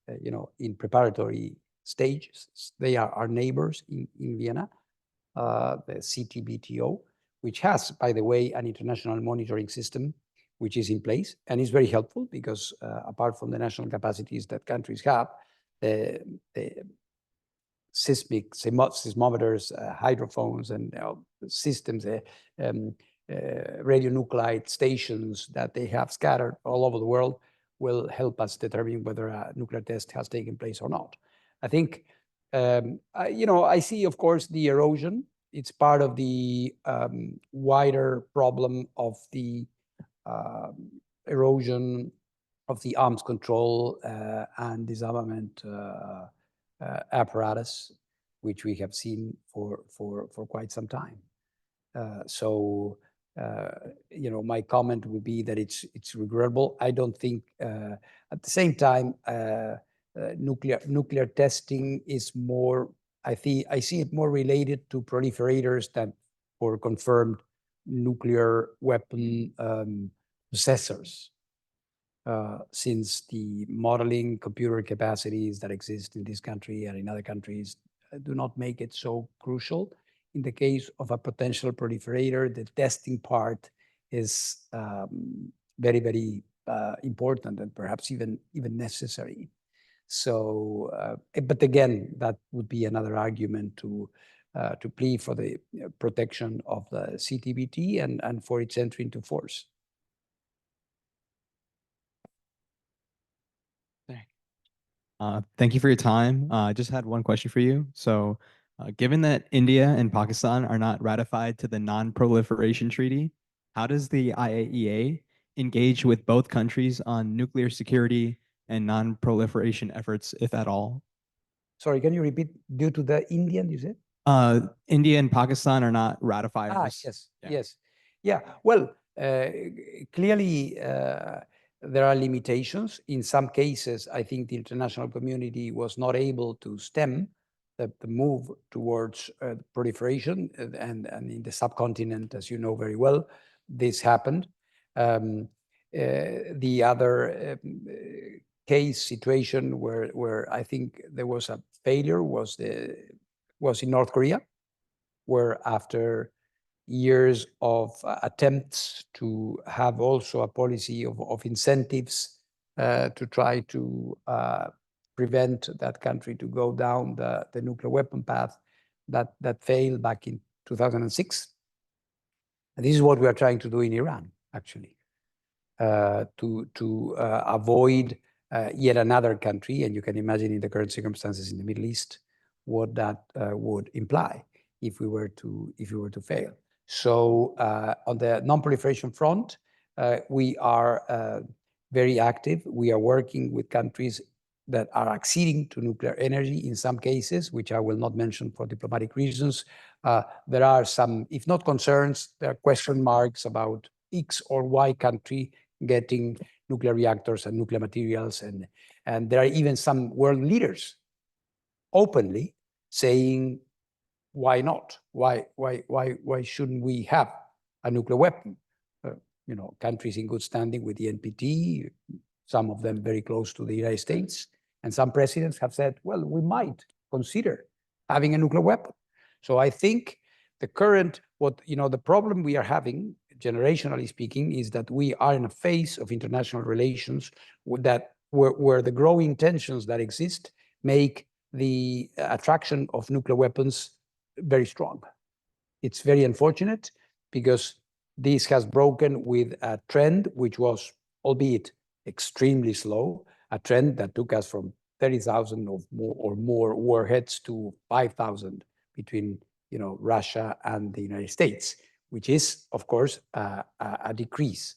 in preparatory stage. They are our neighbors in Vienna, the CTBTO, which has, by the way, an international monitoring system which is in place and is very helpful because apart from the national capacities that countries have, the seismometers, hydrophones, and systems, radionuclide stations that they have scattered all over the world will help us determine whether a nuclear test has taken place or not. I think, I see, of course, the erosion. It's part of the wider problem of the erosion of the arms control and disarmament apparatus, which we have seen for quite some time. My comment would be that it's regrettable. I don't think, at the same time, nuclear testing is more. I see it more related to proliferators than for confirmed nuclear weapon possessors. Since the modeling computer capacities that exist in this country and in other countries do not make it so crucial. In the case of a potential proliferator, the testing part is very, very important and perhaps even necessary. So, but again, that would be another argument to plead for the protection of the CTBT and for its entry into force. Thank you for your time. I just had one question for you. So, given that India and Pakistan are not ratified to the Non-Proliferation Treaty, how does the IAEA engage with both countries on nuclear security and non-proliferation efforts, if at all? Sorry, can you repeat? Due to the Indian, you said? India and Pakistan are not ratified. Yes, yes. Yeah, well, clearly, there are limitations. In some cases, I think the international community was not able to stem the move towards proliferation, and in the subcontinent, as you know very well, this happened. The other situation where I think there was a failure was in North Korea, where after years of attempts to have also a policy of incentives to try to prevent that country to go down the nuclear weapon path, that failed back in 2006. And this is what we are trying to do in Iran, actually, to avoid yet another country, and you can imagine in the current circumstances in the Middle East what that would imply if we were to fail. So on the non-proliferation front, we are very active. We are working with countries that are acceding to nuclear energy in some cases, which I will not mention for diplomatic reasons. There are some, if not concerns, there are question marks about X or Y country getting nuclear reactors and nuclear materials. And there are even some world leaders openly saying, why not? Why shouldn't we have a nuclear weapon? Countries in good standing with the NPT, some of them very close to the United States. And some presidents have said, well, we might consider having a nuclear weapon. So I think the current, the problem we are having, generationally speaking, is that we are in a phase of international relations where the growing tensions that exist make the attraction of nuclear weapons very strong. It's very unfortunate because this has broken with a trend which was, albeit extremely slow, a trend that took us from 30,000 or more warheads to 5,000 between Russia and the United States, which is, of course, a decrease.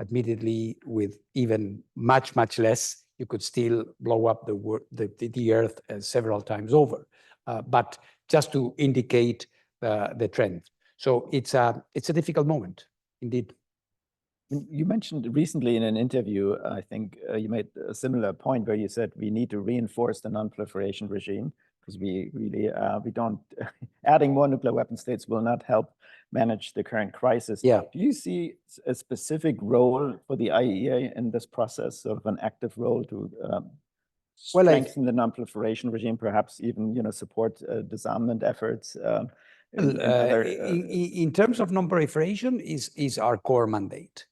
Admittedly, with even much, much less, you could still blow up the Earth several times over. But just to indicate the trend. So it's a difficult moment, indeed. You mentioned recently in an interview, I think you made a similar point where you said we need to reinforce the non-proliferation regime because we really, adding more nuclear weapon states will not help manage the current crisis. Yeah. Do you see a specific role for the IAEA in this process, sort of an active role to strengthen the non-proliferation regime, perhaps even, support disarmament efforts? In terms of non-proliferation is our core mandate.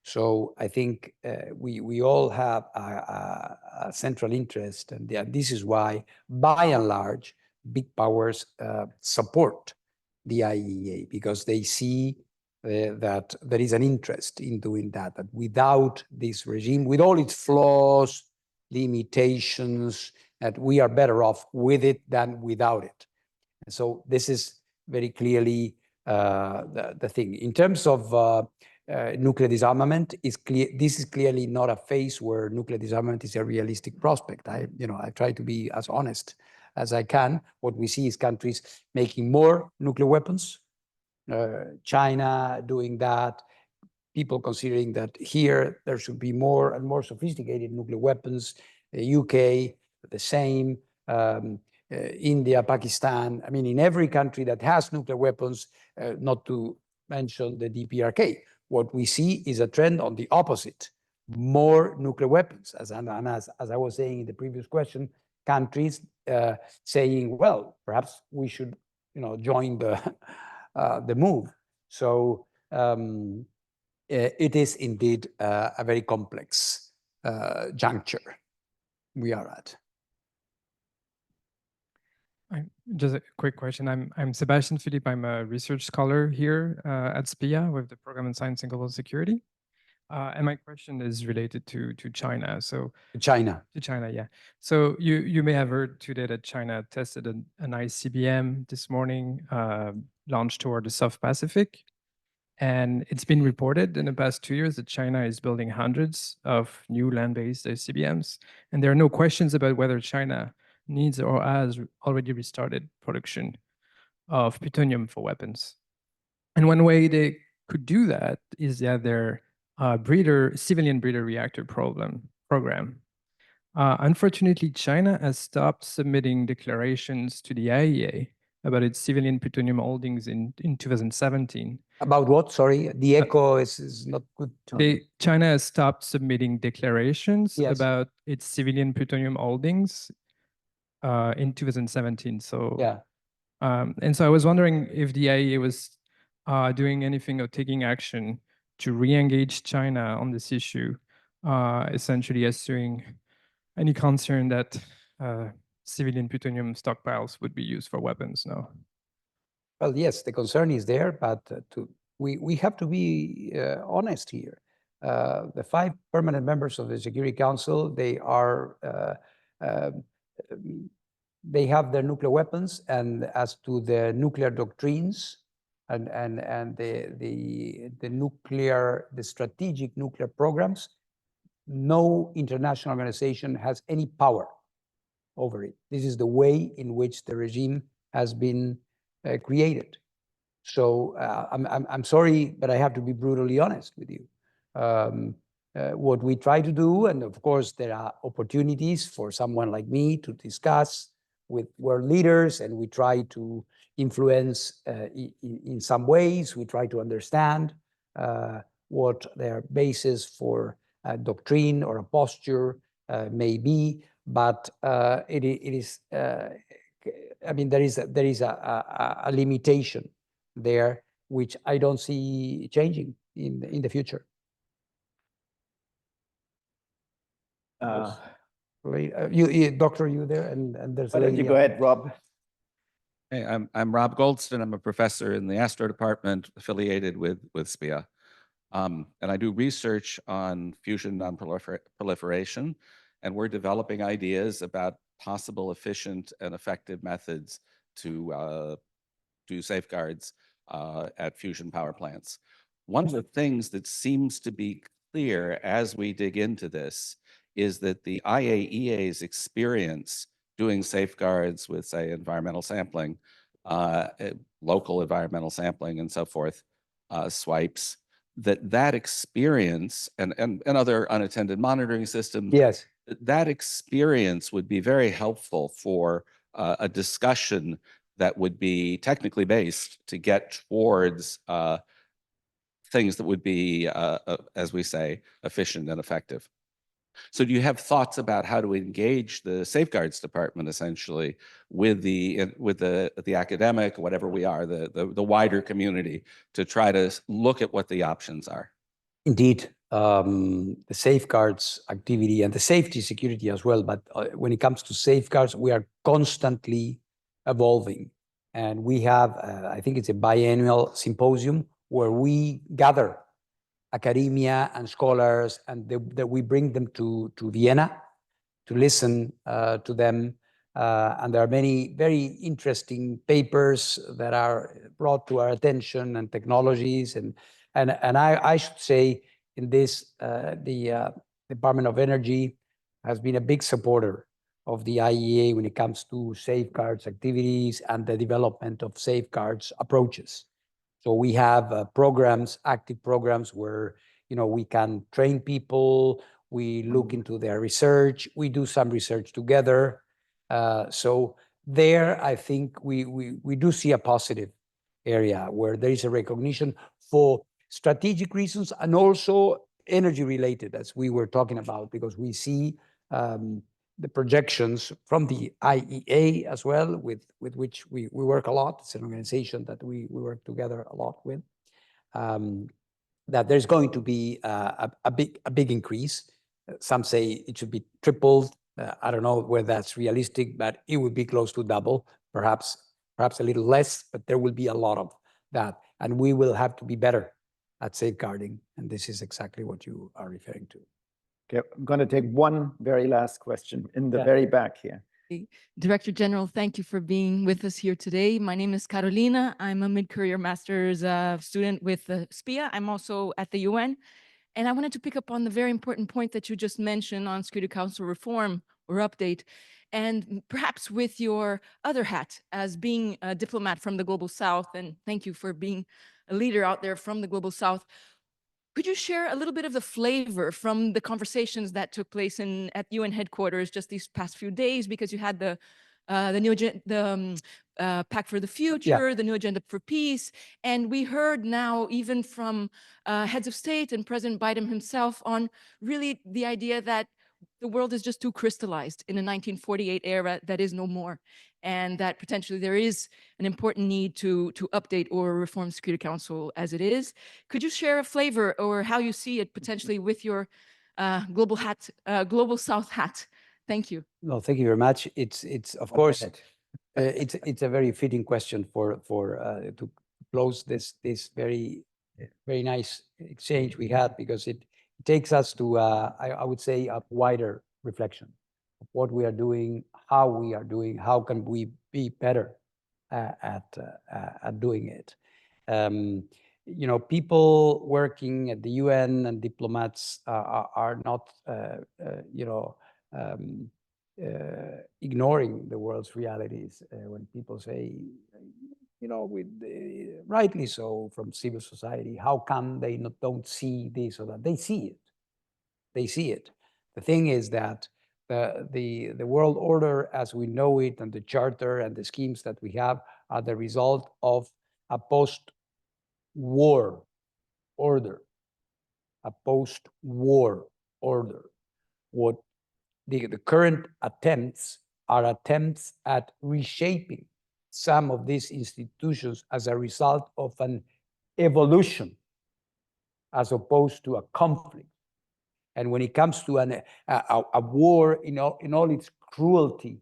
So I think we all have a central interest, and this is why, by and large, big powers support the IAEA, because they see that there is an interest in doing that, that without this regime, with all its flaws, limitations, that we are better off with it than without it. And so this is very clearly the thing. In terms of nuclear disarmament, this is clearly not a phase where nuclear disarmament is a realistic prospect. I try to be as honest as I can. What we see is countries making more nuclear weapons, China doing that, people considering that here there should be more and more sophisticated nuclear weapons, the UK, the same, India, Pakistan. I mean, in every country that has nuclear weapons, not to mention the DPRK, what we see is a trend on the opposite, more nuclear weapons. As I was saying in the previous question, countries saying, well, perhaps we should, join the move. So it is indeed a very complex juncture we are at. Just a quick question. I'm Sebastian Philippe. I'm a research scholar here at SPIA with the Program in Science and Global Security. And my question is related to China. So China, yeah. So you may have heard today that China tested an ICBM this morning, launched toward the South Pacific. And it's been reported in the past 2 years that China is building hundreds of new land-based ICBMs. And there are no questions about whether China needs or has already restarted production of plutonium for weapons. And one way they could do that is that their civilian breeder reactor program. Unfortunately, China has stopped submitting declarations to the IAEA about its civilian plutonium holdings in 2017. About what? Sorry, the echo is not good. China has stopped submitting declarations Yes. about its civilian plutonium holdings in 2017. So yeah, and so I was wondering if the IAEA was doing anything or taking action to re-engage China on this issue, essentially eschewing any concern that civilian plutonium stockpiles would be used for weapons now. well, yes, the concern is there, but we have to be honest here. The 5 permanent members of the Security Council, they have their nuclear weapons, and as to the nuclear doctrines and the strategic nuclear programs, no international organization has any power over it. This is the way in which the regime has been created. So I'm sorry, but I have to be brutally honest with you. What we try to do, and of course there are opportunities for someone like me to discuss with world leaders, and we try to influence in some ways. We try to understand what their basis for doctrine or a posture, maybe, but it is. I mean, there is a limitation there, which I don't see changing in the future. Doctor, you there? And there's Why don't you go ahead, Rob? Hey, I'm Rob Goldston. I'm a professor in the Astro Department affiliated with SPIA. And I do research on fusion non-proliferation, and we're developing ideas about possible efficient and effective methods to do safeguards at fusion power plants. One of the things that seems to be clear as we dig into this is that the IAEA's experience doing safeguards with, say, environmental sampling, local environmental sampling and so forth, swipes, that experience and other unattended monitoring systems, yes, that experience would be very helpful for a discussion that would be technically based to get towards things that would be, as we say, efficient and effective. So do you have thoughts about how to engage the safeguards department essentially with the academic, whatever we are, the wider community, to try to look at what the options are? indeed, the safeguards activity and the safety security as well. But when it comes to safeguards, we are constantly evolving. And we have, I think it's a biannual symposium where we gather academia and scholars, and that we bring them to Vienna to listen to them. And there are many very interesting papers that are brought to our attention, and technologies. And I should say in this, the Department of Energy has been a big supporter of the IAEA when it comes to safeguards activities and the development of safeguards approaches. So we have programs, active programs where, you know, we can train people, we look into their research, we do some research together. So there, I think we do see a positive area where there is a recognition for strategic reasons and also energy related, as we were talking about, because we see the projections from the IEA as well, with which we work a lot. It's an organization that we work together a lot with, that there's going to be a big increase. Some say it should be tripled. I don't know whether that's realistic, but it would be close to double, perhaps a little less, but there will be a lot of that. And we will have to be better at safeguarding. And this is exactly what you are referring to. Okay, I'm going to take one very last question in the very back here. Director General, thank you for being with us here today. My name is Carolina. I'm a mid-career master's student with SPIA. I'm also at the UN. And I wanted to pick up on the very important point that you just mentioned on Security Council reform or update, and perhaps with your other hat as being a diplomat from the Global South, and thank you for being a leader out there from the Global South. Could you share a little bit of the flavor from the conversations that took place at UN headquarters just these past few days? Because you had the new Pact for the Future, the new Agenda for Peace, and we heard now even from heads of state and President Biden himself on really the idea that the world is just too crystallized in a 1948 era that is no more, and that potentially there is an important need to update or reform Security Council as it is. Could you share a flavor or how you see it potentially with your Global South hat? Thank you. No, thank you very much. It's of course, it's a very fitting question for to close this very nice exchange we had, because it takes us to I would say a wider reflection of what we are doing, how we are doing, how can we be better at doing it. You know, people working at the UN and diplomats are not you know, ignoring the world's realities. When people say, you know, rightly so, from civil society, how come they don't see this or that? They see it. They see it. The thing is that the world order as we know it, and the charter and the schemes that we have, are the result of a post-war order, a post-war order. What the current attempts are attempts at reshaping some of these institutions as a result of an evolution as opposed to a conflict. And when it comes to a war in all its cruelty,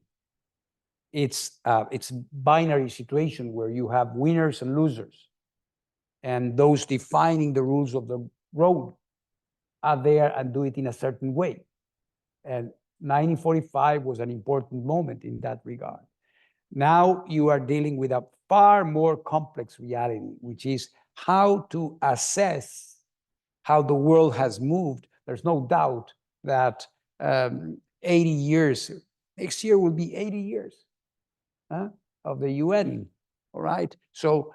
it's a binary situation where you have winners and losers, and those defining the rules of the road are there and do it in a certain way. And 1945 was an important moment in that regard. Now you are dealing with a far more complex reality, which is how to assess how the world has moved. There's no doubt that 80 years, next year will be 80 years of the UN, all right? So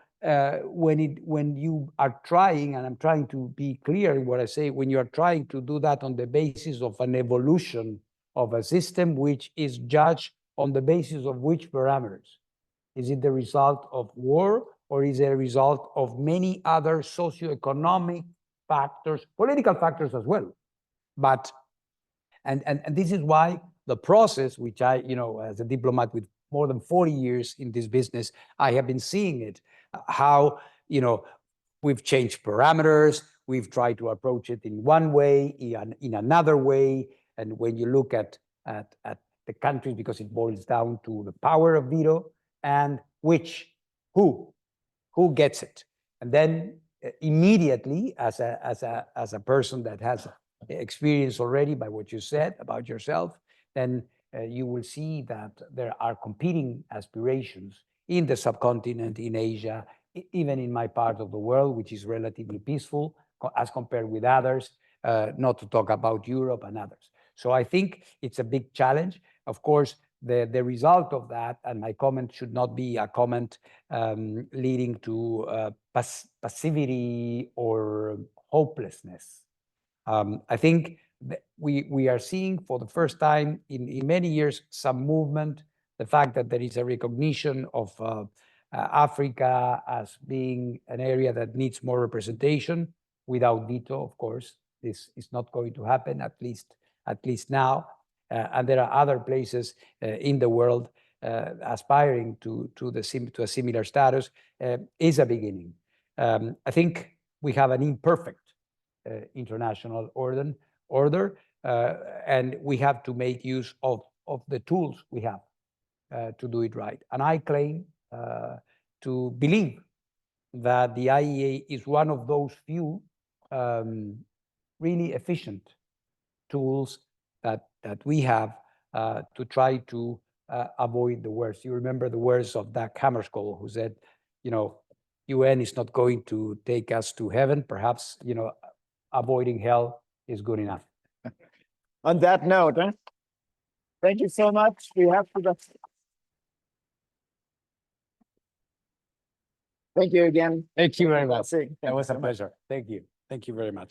when you are trying, and I'm trying to be clear in what I say, when you are trying to do that on the basis of an evolution of a system which is judged on the basis of which parameters? Is it the result of war, or is it a result of many other socioeconomic factors, political factors as well? But, and this is why the process, which I, as a diplomat with more than 40 years in this business, I have been seeing it, how, we've changed parameters, we've tried to approach it in one way, in another way. And when you look at the countries, because it boils down to the power of veto and who gets it. And then immediately, as a person that has experience already by what you said about yourself, then you will see that there are competing aspirations in the subcontinent, in Asia, even in my part of the world, which is relatively peaceful as compared with others, not to talk about Europe and others. So I think it's a big challenge. Of course, the result of that, and my comment should not be a comment leading to passivity or hopelessness. I think that we are seeing for the first time in many years some movement, the fact that there is a recognition of Africa as being an area that needs more representation without veto, of course. This is not going to happen, at least now. And there are other places in the world aspiring to a similar status, is a beginning. I think we have an imperfect international order, and we have to make use of the tools we have to do it right. And I claim to believe that the IAEA is one of those few really efficient tools that we have to try to avoid the worst. You remember the words of Dag Hammarskjöld, who said, UN is not going to take us to heaven. Perhaps, avoiding hell is good enough. On that note, thank you so much. We have to. Thank you again. Thank you very much. That was a pleasure. Thank you. Thank you very much.